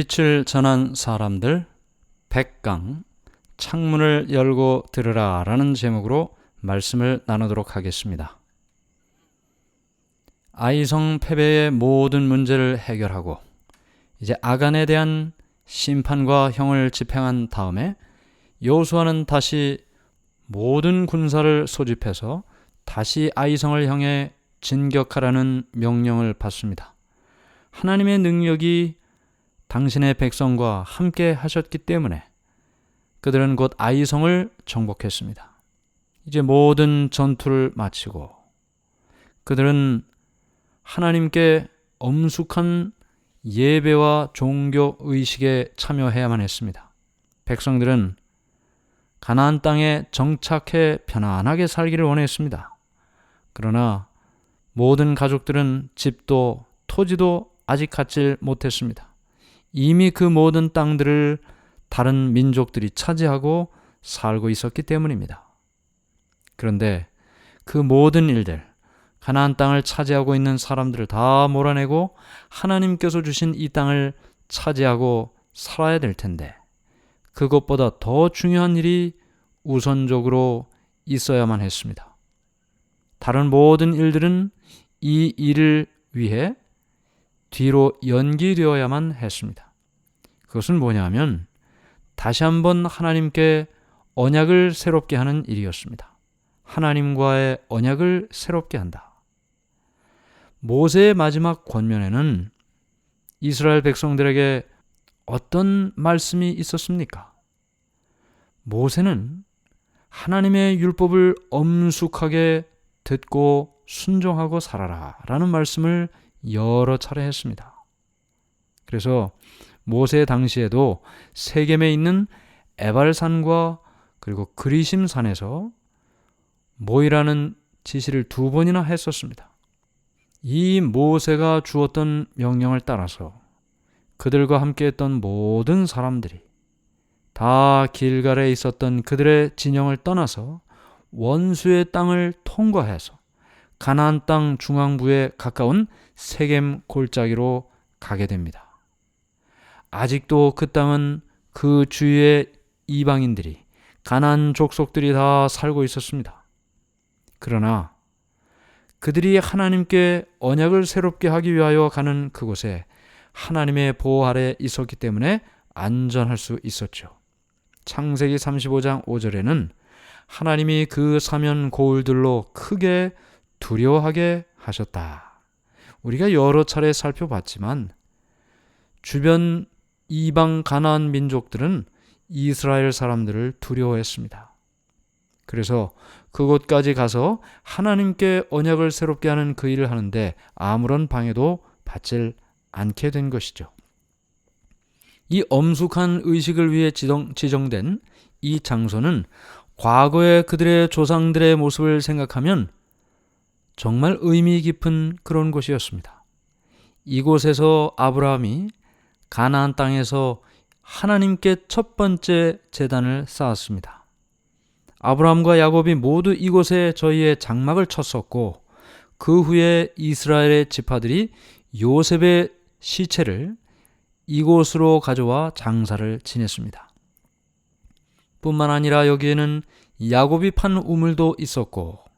빛을 전한 사람들 100강 창문을 열고 들으라 라는 제목으로 말씀을 나누도록 하겠습니다. 아이성 패배의 모든 문제를 해결하고 이제 아간에 대한 심판과 형을 집행한 다음에 여호수아는 다시 모든 군사를 소집해서 다시 아이성을 향해 진격하라는 명령을 받습니다. 하나님의 능력이 당신의 백성과 함께 하셨기 때문에 그들은 곧 아이성을 정복했습니다. 이제 모든 전투를 마치고 그들은 하나님께 엄숙한 예배와 종교 의식에 참여해야만 했습니다. 백성들은 가나안 땅에 정착해 편안하게 살기를 원했습니다. 그러나 모든 가족들은 집도 토지도 아직 갖질 못했습니다. 이미 그 모든 땅들을 다른 민족들이 차지하고 살고 있었기 때문입니다. 그런데 그 모든 일들, 가나안 땅을 차지하고 있는 사람들을 다 몰아내고 하나님께서 주신 이 땅을 차지하고 살아야 될 텐데 그것보다 더 중요한 일이 우선적으로 있어야만 했습니다. 다른 모든 일들은 이 일을 위해 뒤로 연기되어야만 했습니다. 그것은 뭐냐면 다시 한번 하나님께 언약을 새롭게 하는 일이었습니다. 하나님과의 언약을 새롭게 한다. 모세의 마지막 권면에는 이스라엘 백성들에게 어떤 말씀이 있었습니까? 모세는 하나님의 율법을 엄숙하게 듣고 순종하고 살아라 라는 말씀을 여러 차례 했습니다. 그래서 모세 당시에도 세겜에 있는 에발산과 그리고 그리심산에서 모이라는 지시를 2번이나 했었습니다. 이 모세가 주었던 명령을 따라서 그들과 함께했던 모든 사람들이 다 길갈에 있었던 그들의 진영을 떠나서 원수의 땅을 통과해서 가나안 땅 중앙부에 가까운 세겜 골짜기로 가게 됩니다. 아직도 그 땅은 그 주위의 이방인들이 가나안 족속들이 다 살고 있었습니다. 그러나 그들이 하나님께 언약을 새롭게 하기 위하여 가는 그곳에 하나님의 보호 아래 있었기 때문에 안전할 수 있었죠. 창세기 35장 5절에는 하나님이 그 사면 고울들로 크게 두려워하게 하셨다. 우리가 여러 차례 살펴봤지만 주변 이방 가나안 민족들은 이스라엘 사람들을 두려워했습니다. 그래서 그곳까지 가서 하나님께 언약을 새롭게 하는 그 일을 하는데 아무런 방해도 받질 않게 된 것이죠. 이 엄숙한 의식을 위해 지정된 이 장소는 과거의 그들의 조상들의 모습을 생각하면 정말 의미 깊은 그런 곳이었습니다. 이곳에서 아브라함이 가나안 땅에서 하나님께 첫 번째 제단을 쌓았습니다. 아브라함과 야곱이 모두 이곳에 저희의 장막을 쳤었고 그 후에 이스라엘의 지파들이 요셉의 시체를 이곳으로 가져와 장사를 지냈습니다. 뿐만 아니라 여기에는 야곱이 판 우물도 있었고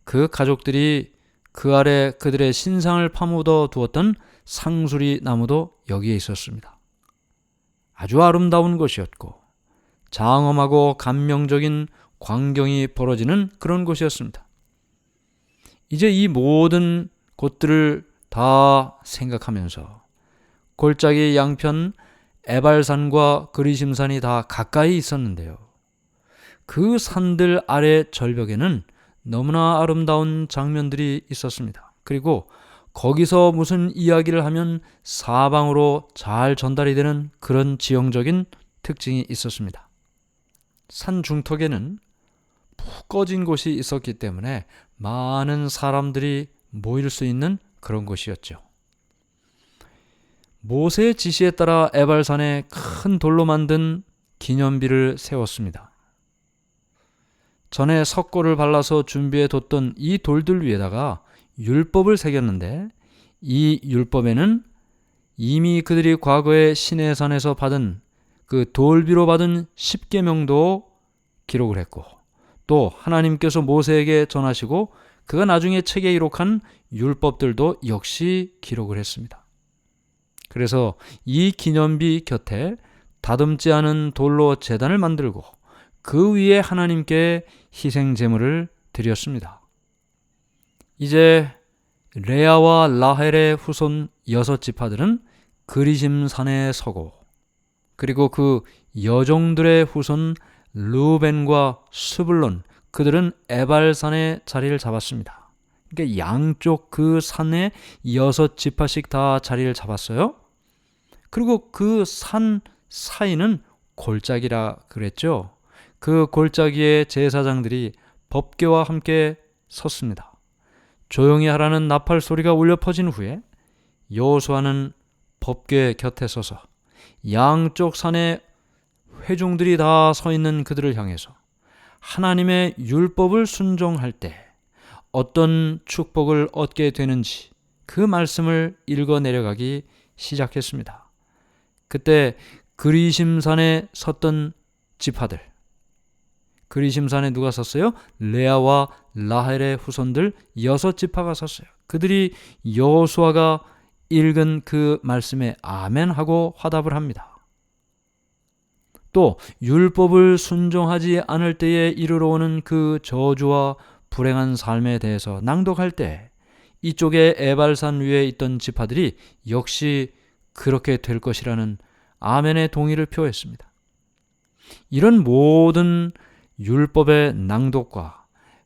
그 가족들이 그 아래 그들의 신상을 파묻어 두었던 상수리 나무도 여기에 있었습니다. 아주 아름다운 곳이었고 장엄하고 감명적인 광경이 벌어지는 그런 곳이었습니다. 이제 이 모든 곳들을 다 생각하면서 골짜기 양편 에발산과 그리심산이 다 가까이 있었는데요. 그 산들 아래 절벽에는 너무나 아름다운 장면들이 있었습니다. 그리고 거기서 무슨 이야기를 하면 사방으로 잘 전달이 되는 그런 지형적인 특징이 있었습니다. 산 중턱에는 푹 꺼진 곳이 있었기 때문에 많은 사람들이 모일 수 있는 그런 곳이었죠. 모세의 지시에 따라 에발산에 큰 돌로 만든 기념비를 세웠습니다. 전에 석고를 발라서 준비해 뒀던 이 돌들 위에다가 율법을 새겼는데 이 율법에는 이미 그들이 과거에 시내산에서 받은 그 돌비로 받은 십계명도 기록을 했고, 또 하나님께서 모세에게 전하시고 그가 나중에 책에 기록한 율법들도 역시 기록을 했습니다. 그래서 이 기념비 곁에 다듬지 않은 돌로 제단을 만들고 그 위에 하나님께 희생 제물을 드렸습니다. 이제 레아와 라헬의 후손 6지파들은 그리심산에 서고, 그리고 그 여종들의 후손 르우벤과 스불론, 그들은 에발산에 자리를 잡았습니다. 그러니까 양쪽 그 산에 6지파씩 다 자리를 잡았어요. 그리고 그 산 사이는 골짜기라 그랬죠. 그 골짜기에 제사장들이 법궤와 함께 섰습니다. 조용히 하라는 나팔 소리가 울려 퍼진 후에 여호수아는 법궤 곁에 서서 양쪽 산에 회중들이 다 서 있는 그들을 향해서 하나님의 율법을 순종할 때 어떤 축복을 얻게 되는지 그 말씀을 읽어 내려가기 시작했습니다. 그때 그리심산에 섰던 지파들, 그리심산에 누가 섰어요? 레아와 라헬의 후손들 6지파가 섰어요. 그들이 여호수아가 읽은 그 말씀에 아멘하고 화답을 합니다. 또 율법을 순종하지 않을 때에 이르러 오는 그 저주와 불행한 삶에 대해서 낭독할 때 이쪽에 에발산 위에 있던 지파들이 역시 그렇게 될 것이라는 아멘의 동의를 표했습니다. 이런 모든 율법의 낭독과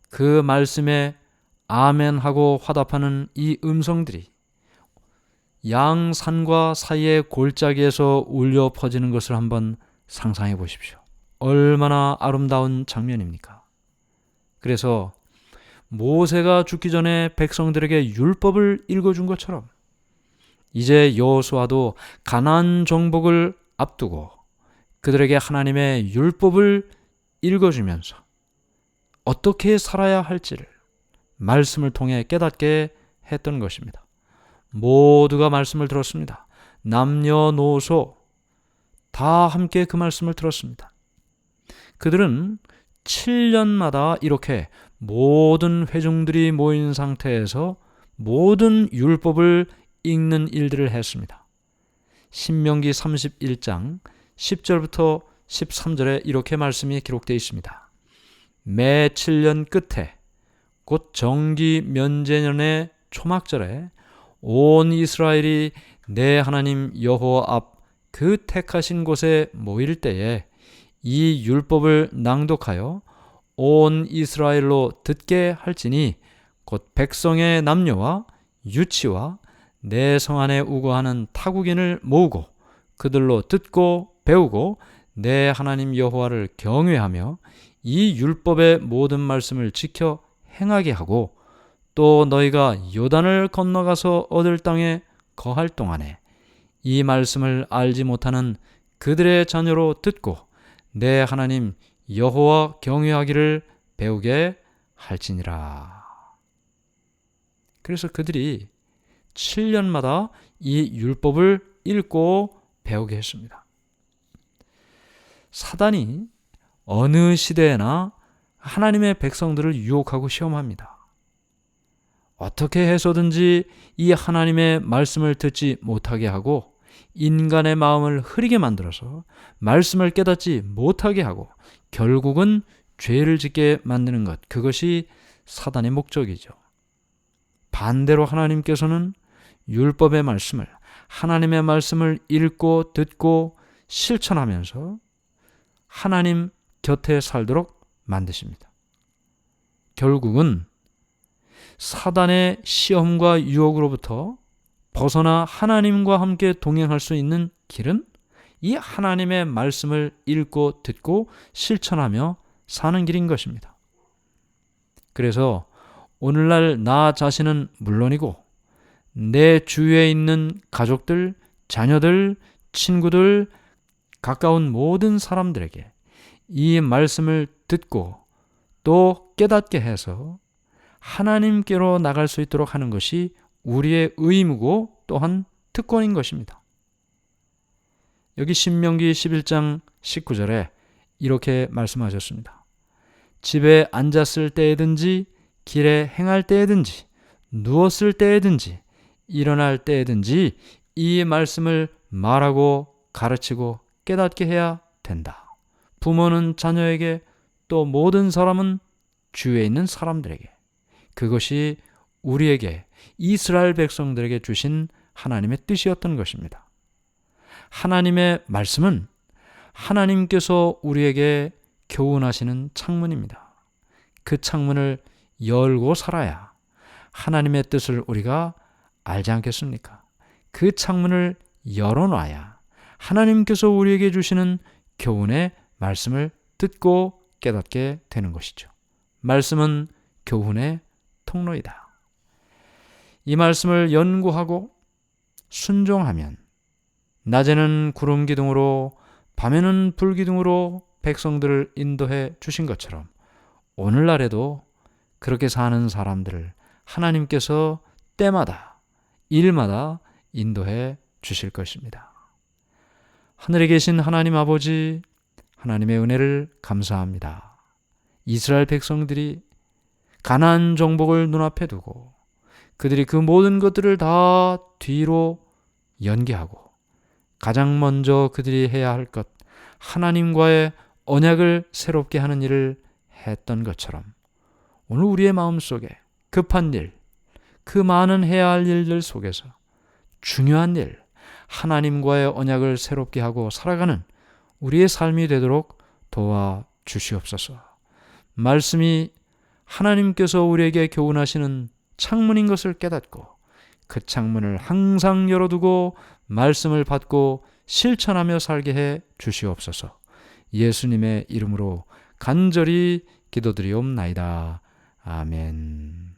그 말씀에 아멘하고 화답하는 이 음성들이 양산과 사이의 골짜기에서 울려 퍼지는 것을 한번 상상해 보십시오. 얼마나 아름다운 장면입니까? 그래서 모세가 죽기 전에 백성들에게 율법을 읽어준 것처럼 이제 여호수아도 가나안 정복을 앞두고 그들에게 하나님의 율법을 읽어주면서 어떻게 살아야 할지를 말씀을 통해 깨닫게 했던 것입니다. 모두가 말씀을 들었습니다. 남녀노소 다 함께 그 말씀을 들었습니다. 그들은 7년마다 이렇게 모든 회중들이 모인 상태에서 모든 율법을 읽는 일들을 했습니다. 신명기 31장 10절부터 13절에 이렇게 말씀이 기록되어 있습니다. 매 7년 끝에 곧 정기 면제년의 초막절에 온 이스라엘이 내 하나님 여호와 앞 그 택하신 곳에 모일 때에 이 율법을 낭독하여 온 이스라엘로 듣게 할지니 곧 백성의 남녀와 유치와 내 성 안에 우거하는 타국인을 모으고 그들로 듣고 배우고 내 하나님 여호와를 경외하며 이 율법의 모든 말씀을 지켜 행하게 하고 또 너희가 요단을 건너가서 얻을 땅에 거할 동안에 이 말씀을 알지 못하는 그들의 자녀로 듣고 내 하나님 여호와 경외하기를 배우게 할지니라. 그래서 그들이 7년마다 이 율법을 읽고 배우게 했습니다. 사단이 어느 시대에나 하나님의 백성들을 유혹하고 시험합니다. 어떻게 해서든지 이 하나님의 말씀을 듣지 못하게 하고 인간의 마음을 흐리게 만들어서 말씀을 깨닫지 못하게 하고 결국은 죄를 짓게 만드는 것, 그것이 사단의 목적이죠. 반대로 하나님께서는 율법의 말씀을, 하나님의 말씀을 읽고 듣고 실천하면서 하나님 곁에 살도록 만드십니다. 결국은 사단의 시험과 유혹으로부터 벗어나 하나님과 함께 동행할 수 있는 길은 이 하나님의 말씀을 읽고 듣고 실천하며 사는 길인 것입니다. 그래서 오늘날 나 자신은 물론이고 내 주위에 있는 가족들, 자녀들, 친구들, 가까운 모든 사람들에게 이 말씀을 듣고 또 깨닫게 해서 하나님께로 나갈 수 있도록 하는 것이 우리의 의무고 또한 특권인 것입니다. 여기 신명기 11장 19절에 이렇게 말씀하셨습니다. 집에 앉았을 때에든지 길에 행할 때에든지 누웠을 때에든지 일어날 때에든지 이 말씀을 말하고 가르치고 깨닫게 해야 된다. 부모는 자녀에게, 또 모든 사람은 주위에 있는 사람들에게. 그것이 우리에게, 이스라엘 백성들에게 주신 하나님의 뜻이었던 것입니다. 하나님의 말씀은 하나님께서 우리에게 교훈하시는 창문입니다. 그 창문을 열고 살아야 하나님의 뜻을 우리가 알지 않겠습니까? 그 창문을 열어놔야 하나님께서 우리에게 주시는 교훈의 말씀을 듣고 깨닫게 되는 것이죠. 말씀은 교훈의 통로이다. 이 말씀을 연구하고 순종하면 낮에는 구름 기둥으로 밤에는 불 기둥으로 백성들을 인도해 주신 것처럼 오늘날에도 그렇게 사는 사람들을 하나님께서 때마다 일마다 인도해 주실 것입니다. 하늘에 계신 하나님 아버지, 하나님의 은혜를 감사합니다. 이스라엘 백성들이 가나안 정복을 눈앞에 두고 그들이 그 모든 것들을 다 뒤로 연기하고 가장 먼저 그들이 해야 할 것, 하나님과의 언약을 새롭게 하는 일을 했던 것처럼 오늘 우리의 마음속에 급한 일, 그 많은 해야 할 일들 속에서 중요한 일, 하나님과의 언약을 새롭게 하고 살아가는 우리의 삶이 되도록 도와주시옵소서. 말씀이 하나님께서 우리에게 교훈하시는 창문인 것을 깨닫고 그 창문을 항상 열어두고 말씀을 받고 실천하며 살게 해 주시옵소서. 예수님의 이름으로 간절히 기도드리옵나이다. 아멘.